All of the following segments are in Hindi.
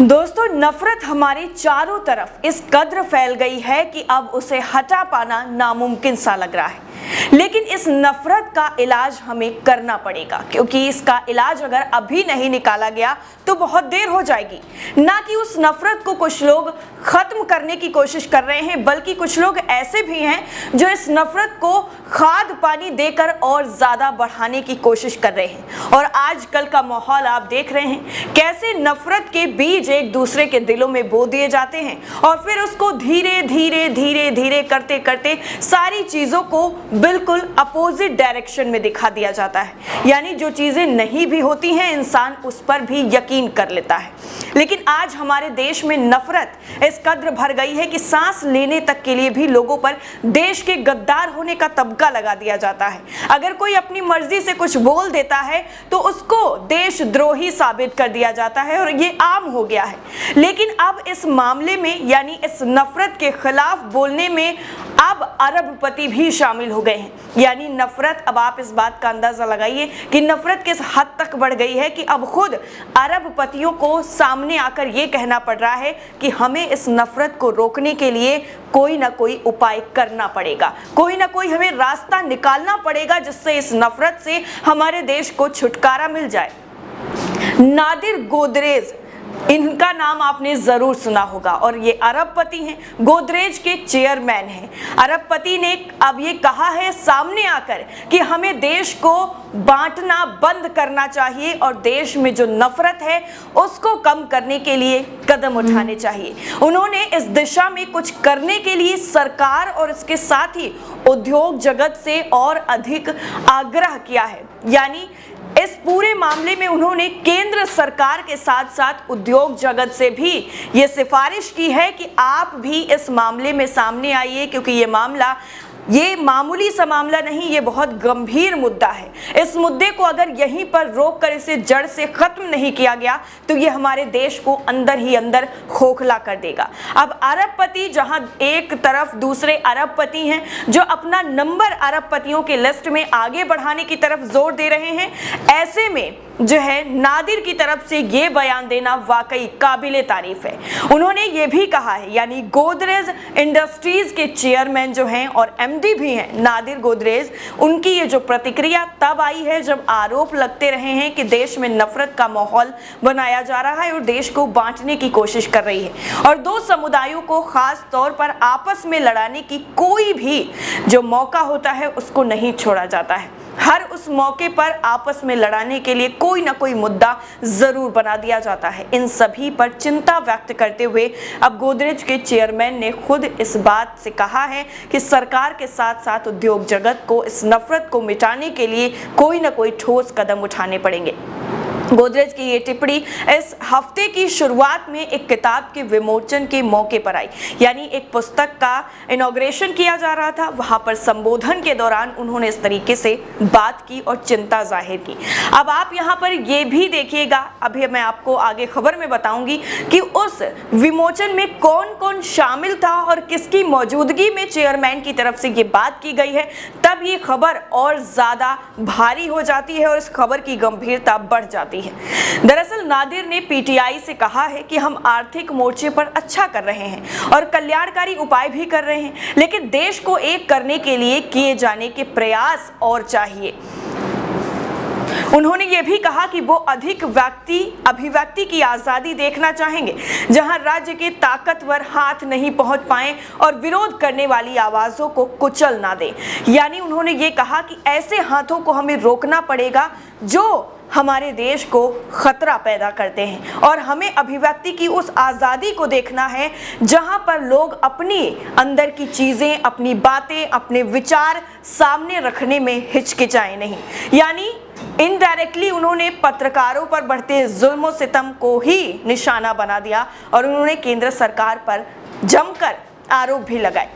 दोस्तों, नफरत हमारी चारों तरफ इस कद्र फैल गई है कि अब उसे हटा पाना नामुमकिन सा लग रहा है। लेकिन इस नफरत का इलाज हमें करना पड़ेगा, क्योंकि इसका इलाज अगर अभी नहीं निकाला गया तो बहुत देर हो जाएगी। ना कि उस नफरत को कुछ लोग खत्म करने की कोशिश कर रहे हैं, बल्कि कुछ लोग ऐसे भी हैं जो इस नफरत को खाद पानी देकर और ज्यादा बढ़ाने की कोशिश कर रहे हैं। और आजकल का माहौल आप देख रहे हैं, कैसे नफरत के बीज एक दूसरे के दिलों में बो दिए जाते हैं और फिर उसको धीरे धीरे धीरे धीरे करते करते सारी चीजों को बिल्कुल अपोजिट डायरेक्शन में दिखा दिया जाता है। यानी जो चीजें नहीं भी होती हैं, इंसान उस पर भी यकीन कर लेता है। लेकिन आज हमारे देश में नफरत इस कद्र भर गई है कि सांस लेने तक के लिए भी लोगों पर देश के गद्दार होने का तबका लगा दिया जाता है। अगर कोई अपनी मर्जी से कुछ बोल देता है तो उसको देशद्रोही साबित कर दिया जाता है, और ये आम हो गया है। लेकिन अब इस मामले में, यानी इस नफरत के खिलाफ बोलने में अब अरबपति भी शामिल हो गए हैं। यानी नफरत, अब आप इस बात का अंदाजा लगाइए कि नफरत किस हद तक बढ़ गई है कि अब खुद अरबपतियों को सामने आकर यह कहना पड़ रहा है कि हमें इस नफरत को रोकने के लिए कोई ना कोई उपाय करना पड़ेगा, कोई ना कोई हमें रास्ता निकालना पड़ेगा जिससे इस नफरत से हमारे देश को छुटकारा मिल जाए। नादिर गोदरेज, इनका नाम आपने जरूर सुना होगा, और ये अरबपति हैं, गोदरेज के चेयरमैन हैं। अरबपति ने अब ये कहा है सामने आकर कि हमें देश को बांटना बंद करना चाहिए और देश में जो नफरत है उसको कम करने के लिए कदम उठाने चाहिए। उन्होंने इस दिशा में कुछ करने के लिए सरकार और इसके साथ ही उद्योग जगत से और अधिक आग्रह किया है। यानी इस पूरे मामले में उन्होंने केंद्र सरकार के साथ साथ उद्योग जगत से भी ये सिफारिश की है कि आप भी इस मामले में सामने आइए, क्योंकि ये मामूली सा मामला नहीं, ये बहुत गंभीर मुद्दा है। इस मुद्दे को अगर यहीं पर रोककर इसे जड़ से खत्म नहीं किया गया तो ये हमारे देश को अंदर ही अंदर खोखला कर देगा। अब अरबपति जहां एक तरफ दूसरे अरबपति हैं जो अपना नंबर अरबपतियों के लिस्ट में आगे बढ़ाने की तरफ जोर दे रहे हैं, ऐसे में जो है नादिर की तरफ से ये बयान देना वाकई काबिले तारीफ है। उन्होंने ये भी कहा है, यानी गोदरेज इंडस्ट्रीज के चेयरमैन जो हैं और एमडी भी हैं नादिर गोदरेज, उनकी ये जो प्रतिक्रिया तब आई है जब आरोप लगते रहे हैं कि देश में नफरत का माहौल बनाया जा रहा है और देश को बांटने की कोशिश कर रही है, और दो समुदायों को खास तौर पर आपस में लड़ाने की कोई भी जो मौका होता है उसको नहीं छोड़ा जाता है। हर उस मौके पर आपस में लड़ाने के लिए कोई ना कोई मुद्दा जरूर बना दिया जाता है। इन सभी पर चिंता व्यक्त करते हुए अब गोदरेज के चेयरमैन ने खुद इस बात से कहा है कि सरकार के साथ साथ उद्योग जगत को इस नफरत को मिटाने के लिए कोई ना कोई ठोस कदम उठाने पड़ेंगे। गोदरेज की ये टिप्पणी इस हफ्ते की शुरुआत में एक किताब के विमोचन के मौके पर आई। यानी एक पुस्तक का इनॉग्रेशन किया जा रहा था, वहां पर संबोधन के दौरान उन्होंने इस तरीके से बात की और चिंता जाहिर की। अब आप यहां पर ये भी देखिएगा, अभी मैं आपको आगे खबर में बताऊंगी कि उस विमोचन में कौन कौन शामिल था और किसकी मौजूदगी में चेयरमैन की तरफ से ये बात की गई है। तब ये खबर और ज्यादा भारी हो जाती है और इस खबर की गंभीरता बढ़ जाती है। दरअसल नादिर ने पीटीआई से कहा है कि हम आर्थिक मोर्चे पर अच्छा कर रहे हैं और कल्याणकारी उपाय भी कर रहे हैं, लेकिन देश को एक करने के लिए किए जाने के प्रयास और चाहिए। उन्होंने ये भी कहा कि वो अधिक अभिव्यक्ति की आजादी देखना चाहेंगे, जहां राज्य के ताकतवर हाथ नहीं पहुंच पाए और विरोध करने वाली आवाजों को कुचल ना दे। यानी उन्होंने ये कहा कि ऐसे हाथों को हमें रोकना पड़ेगा जो हमारे देश को खतरा पैदा करते हैं, और हमें अभिव्यक्ति की उस आज़ादी को देखना है जहां पर लोग अपनी अंदर की चीज़ें, अपनी बातें, अपने विचार सामने रखने में हिचकिचाएं नहीं। यानी इनडायरेक्टली उन्होंने पत्रकारों पर बढ़ते जुल्म सितम को ही निशाना बना दिया और उन्होंने केंद्र सरकार पर जमकर आरोप भी लगाए।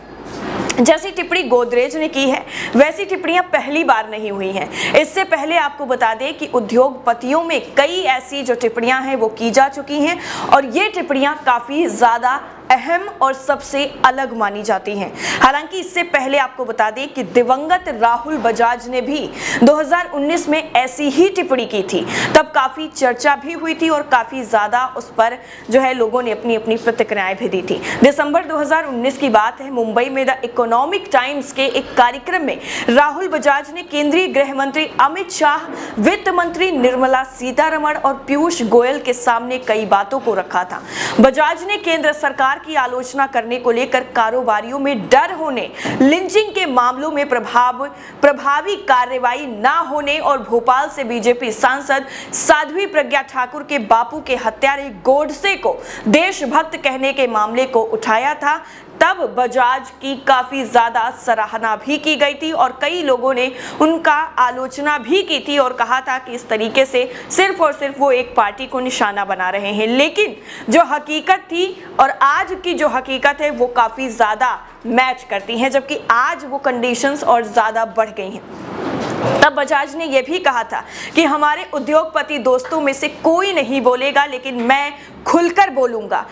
जैसी टिप्पणी गोदरेज ने की है वैसी टिप्पणियां पहली बार नहीं हुई हैं। इससे पहले आपको बता दें कि उद्योगपतियों में कई ऐसी जो टिप्पणियां हैं वो की जा चुकी हैं, और ये टिप्पणियां काफ़ी ज़्यादा अहम और सबसे अलग मानी जाती हैं। हालांकि इससे पहले आपको बता दें कि दिवंगत राहुल बजाज ने भी 2019 में ऐसी ही टिप्पणी की थी। तब काफी चर्चा भी हुई थी और काफी ज्यादा उस पर जो है लोगों ने अपनी अपनी प्रतिक्रियाएं भी दी थी। दिसंबर 2019 की बात है, मुंबई में द इकोनॉमिक टाइम्स के एक कार्यक्रम में राहुल बजाज ने केंद्रीय गृह मंत्री अमित शाह, वित्त मंत्री निर्मला सीतारमण और पीयूष गोयल के सामने कई बातों को रखा था। बजाज ने केंद्र सरकार की आलोचना करने को लेकर कारोबारियों में डर होने, लिंचिंग के मामलों में प्रभावी कार्रवाई न होने और भोपाल से बीजेपी सांसद साध्वी प्रज्ञा ठाकुर के बापू के हत्यारे गोडसे को देशभक्त कहने के मामले को उठाया था। तब बजाज की काफी ज्यादा सराहना भी की गई थी और कई लोगों ने उनका आलोचना भी की थी और कहा था कि इस तरीके से सिर्फ और सिर्फ वो एक पार्टी को निशाना बना रहे हैं। लेकिन जो हकीकत थी और आज की जो हकीकत है वो काफी ज्यादा मैच करती हैं, जबकि आज वो कंडीशंस और ज्यादा बढ़ गई हैं। तब बजाज ने यह भी कहा था कि हमारे उद्योगपति दोस्तों में से कोई नहीं बोलेगा, लेकिन मैं खुलकर बोलूंगा।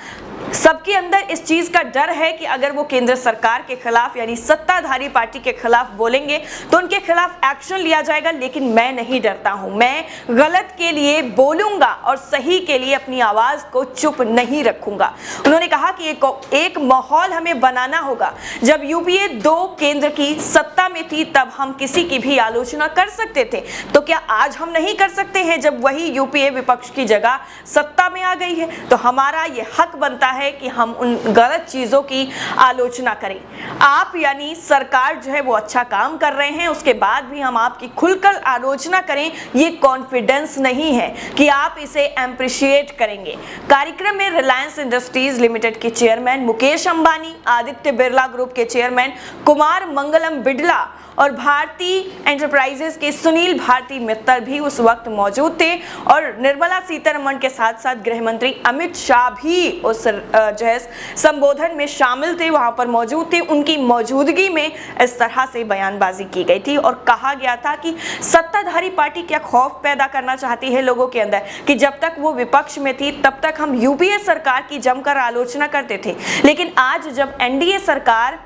सबके अंदर इस चीज का डर है कि अगर वो केंद्र सरकार के खिलाफ यानी सत्ताधारी पार्टी के खिलाफ बोलेंगे तो उनके खिलाफ एक्शन लिया जाएगा, लेकिन मैं नहीं डरता हूं। मैं गलत के लिए बोलूंगा और सही के लिए अपनी आवाज को चुप नहीं रखूंगा। उन्होंने कहा कि एक माहौल हमें बनाना होगा। जब यूपीए 2 केंद्र की सत्ता में थी तब हम किसी की भी आलोचना कर सकते थे, तो क्या आज हम नहीं कर सकते हैं जब वही यूपीए विपक्ष की जगह सत्ता में आ गई है? तो हमारा ये हक बनता है कि हम उन गलत चीजों की आलोचना करें। आप यानी सरकार जो है वो अच्छा काम कर रहे हैं, उसके बाद भी हम आपकी खुलकर आलोचना करें, ये कॉन्फिडेंस नहीं है कि आप इसे एप्रिशिएट करेंगे। कार्यक्रम में रिलायंस इंडस्ट्रीज लिमिटेड के चेयरमैन मुकेश अंबानी, आदित्य बिरला ग्रुप के चेयरमैन कुमार मंगलम बिड़ला और भारती एंटरप्राइजेस के सुनील भारती मित्तल भी उस वक्त मौजूद थे और निर्मला सीतारमण के साथ साथ गृह मंत्री अमित शाह भी उस जो है संबोधन में शामिल थे, वहां पर मौजूद थे। उनकी मौजूदगी में इस तरह से बयानबाजी की गई थी और कहा गया था कि सत्ताधारी पार्टी क्या खौफ पैदा करना चाहती है लोगों के अंदर कि जब तक वो विपक्ष में थी तब तक हम यूपीए सरकार की जमकर आलोचना करते थे, लेकिन आज जब एनडीए सरकार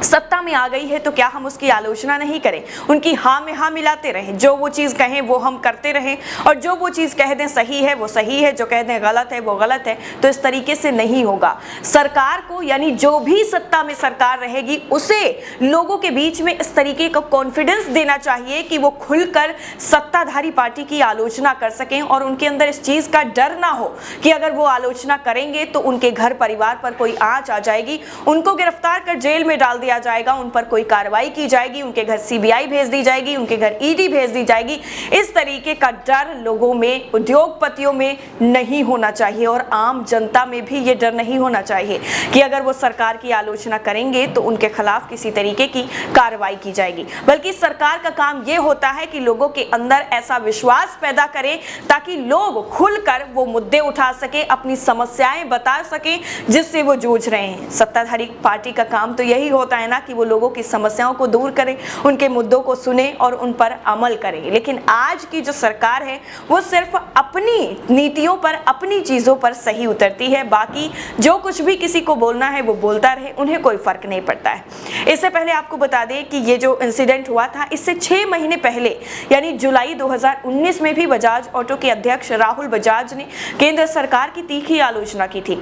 सत्ता में आ गई है तो क्या हम उसकी आलोचना नहीं करें, उनकी हाँ में हाँ मिलाते रहें, जो वो चीज़ कहें वो हम करते रहें और जो वो चीज़ कह दें सही है वो सही है, जो कह दें गलत है वो गलत है? तो इस तरीके से नहीं होगा। सरकार को यानी जो भी सत्ता में सरकार रहेगी उसे लोगों के बीच में इस तरीके का कॉन्फिडेंस देना चाहिए कि वो खुलकर सत्ताधारी पार्टी की आलोचना कर सकें और उनके अंदर इस चीज़ का डर ना हो कि अगर वो आलोचना करेंगे तो उनके घर परिवार पर कोई आंच आ जाएगी, उनको गिरफ्तार कर जेल में डाल दिया जाएगा, उन पर कोई कार्रवाई की जाएगी, उनके घर सीबीआई भेज दी जाएगी, उनके घर ईडी भेज दी जाएगी। इस तरीके का डर लोगों में, उद्योगपतियों में नहीं होना चाहिए और आम जनता में भी ये डर नहीं होना चाहिए कि अगर वो सरकार की आलोचना करेंगे तो उनके खिलाफ किसी तरीके की कार्रवाई की जाएगी। बल्कि सरकार का काम ये होता है कि लोगों के अंदर ऐसा विश्वास पैदा करें ताकि लोग खुलकर वो मुद्दे उठा सके, अपनी समस्याएं बता सके जिससे वो जूझ रहे हैं। सत्ताधारी पार्टी का काम तो यही होता है ना कि वो लोगों की समस्याओं को दूर करें, उनके मुद्दों को सुने और उन पर अमल करें। लेकिन आज की जो सरकार है वो सिर्फ अपनी नीतियों पर, अपनी चीजों पर सही उतरती है, बाकी जो कुछ भी किसी को बोलना है वो बोलता रहे, उन्हें कोई फर्क नहीं पड़ता है। इससे पहले आपको बता दें कि ये जो इंसिडेंट हुआ था इससे 6 महीने पहले यानी जुलाई 2019 में भी बजाज ऑटो के अध्यक्ष राहुल बजाज ने केंद्र सरकार की तीखी आलोचना की थी।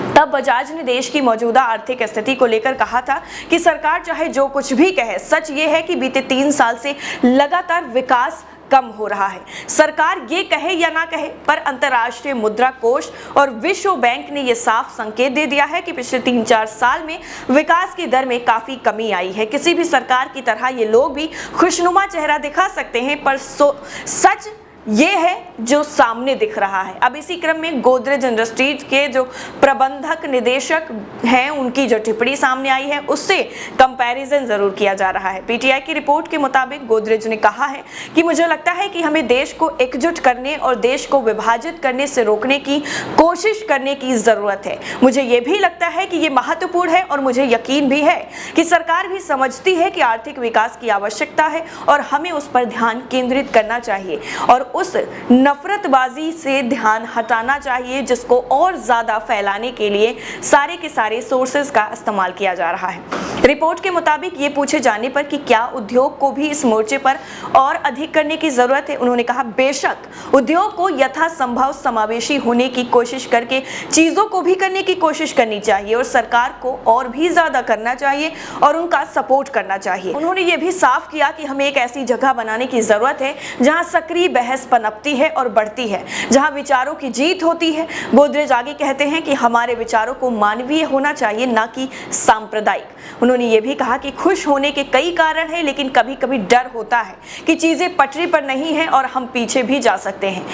तब बजाज ने देश की मौजूदा आर्थिक स्थिति को लेकर कहा था कि सरकार चाहे जो कुछ भी कहे, सच ये है कि बीते 3 साल से लगातार विकास कम हो रहा है। सरकार ये कहे या ना कहे, पर अंतर्राष्ट्रीय मुद्रा कोष और विश्व बैंक ने ये साफ संकेत दे दिया है कि पिछले 3-4 साल में विकास की दर में काफी कमी आई है। किसी भी सरकार की तरह ये लोग भी खुशनुमा चेहरा दिखा सकते हैं, पर सच ये है जो सामने दिख रहा है। अब इसी क्रम में गोदरेज इंडस्ट्रीज के जो प्रबंधक निदेशक हैं उनकी जो टिप्पणी सामने आई है उससे कंपैरिजन जरूर किया जा रहा है। पीटीआई की रिपोर्ट के मुताबिक गोदरेज ने कहा है कि मुझे लगता है कि हमें देश को एकजुट करने और देश को विभाजित करने से रोकने की कोशिश करने की जरूरत है। मुझे ये भी लगता है कि ये महत्वपूर्ण है और मुझे यकीन भी है कि सरकार भी समझती है कि आर्थिक विकास की आवश्यकता है और हमें उस पर ध्यान केंद्रित करना चाहिए और उस नफरतबाजी से ध्यान हटाना चाहिए जिसको और ज्यादा फैलाने के लिए सारे के सारे सोर्सेज का इस्तेमाल किया जा रहा है। रिपोर्ट के मुताबिक ये पूछे जाने पर कि क्या उद्योग को भी इस मोर्चे पर और अधिक करने की जरूरत है, उन्होंने कहा बेशक उद्योग को यथासंभव समावेशी होने की कोशिश करके चीजों को भी करने की कोशिश करनी चाहिए और सरकार को और भी ज्यादा करना चाहिए और उनका सपोर्ट करना चाहिए। उन्होंने ये भी साफ किया कि हमें एक ऐसी जगह बनाने की जरूरत है जहां सक्रिय बहस पनपती है और बढ़ती है, जहां विचारों की जीत होती है। गोदरेज आगे कहते हैं कि हमारे विचारों को मानवीय होना चाहिए, ना कि सांप्रदायिक। उन्होंने ये भी कहा कि खुश होने के कई कारण हैं, लेकिन कभी कभी डर होता है कि चीजें पटरी पर नहीं है और हम पीछे भी जा सकते हैं।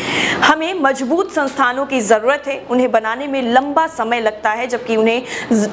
हमें मजबूत संस्थानों की जरूरत है, उन्हें बनाने में लंबा समय लगता है जबकि उन्हें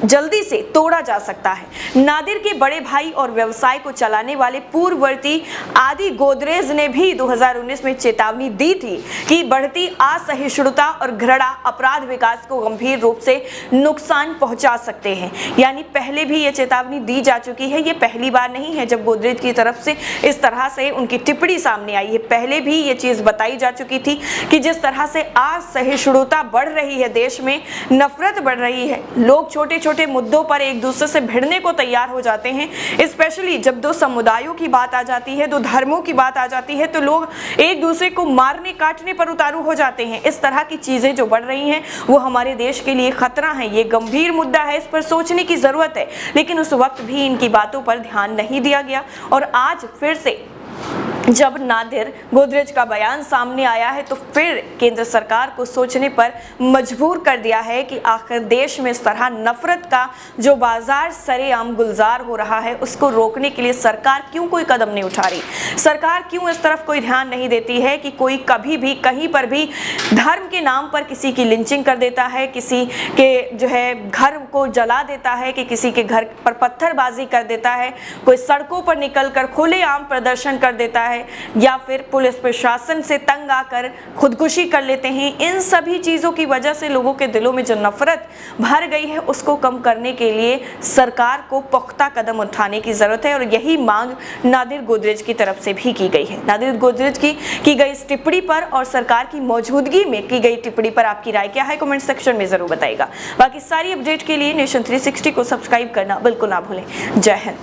जल्दी से तोड़ा जा सकता है। नादिर के बड़े भाई और व्यवसाय को चलाने वाले पूर्ववर्ती आदि गोदरेज ने भी 2019 में चेतावनी दी थी कि बढ़ती असहिष्णुता और घृणा अपराध विकास को गंभीर रूप से नुकसान पहुंचा सकते हैं। यानी पहले भी ये चेतावनी दी जा चुकी है, ये पहली बार नहीं है जब गोदरेज की तरफ से इस तरह से उनकी टिप्पणी सामने आई है। पहले भी ये चीज बताई जा चुकी थी कि जिस तरह से असहिष्णुता बढ़ रही है, देश में नफरत बढ़ रही है, लोग छोटे छोटे मुद्दों पर एक दूसरे से भिड़ने को तैयार हो जाते हैं। स्पेशली जब दो समुदायों की बात आ जाती है, दो धर्मों की बात आ जाती है, तो लोग एक दूसरे को मारने काटने पर उतारू हो जाते हैं। इस तरह की चीजें जो बढ़ रही हैं वो हमारे देश के लिए खतरा है। ये गंभीर मुद्दा है, इस पर सोचने की जरूरत है, लेकिन उस वक्त भी इनकी बातों पर ध्यान नहीं दिया गया। और आज फिर से जब नादिर गोदरेज का बयान सामने आया है तो फिर केंद्र सरकार को सोचने पर मजबूर कर दिया है कि आखिर देश में इस तरह नफरत का जो बाजार सरेआम गुलजार हो रहा है उसको रोकने के लिए सरकार क्यों कोई कदम नहीं उठा रही। सरकार क्यों इस तरफ कोई ध्यान नहीं देती है कि कोई कभी भी कहीं पर भी धर्म के नाम पर किसी की लिंचिंग कर देता है, किसी के जो है घर को जला देता है, कि किसी के घर पर पत्थरबाजी कर देता है, कोई सड़कों पर निकलकर खुलेआम प्रदर्शन कर देता है, या फिर पुलिस प्रशासन से तंग आकर खुदकुशी कर लेते हैं। इन सभी चीजों की वजह से लोगों के दिलों में जो नफरत भर गई है उसको कम करने के लिए सरकार को पुख्ता कदम उठाने की जरूरत है और यही मांग नादिर गोदरेज की तरफ से भी की गई है। नादिर गोदरेज की गई इस टिप्पणी पर और सरकार की मौजूदगी में की गई टिप्पणी पर आपकी राय क्या है, कमेंट सेक्शन में जरूर बताइएगा। बाकी सारी अपडेट के लिए नेशन 360 को सब्सक्राइब करना बिल्कुल ना भूलें। जय हिंद।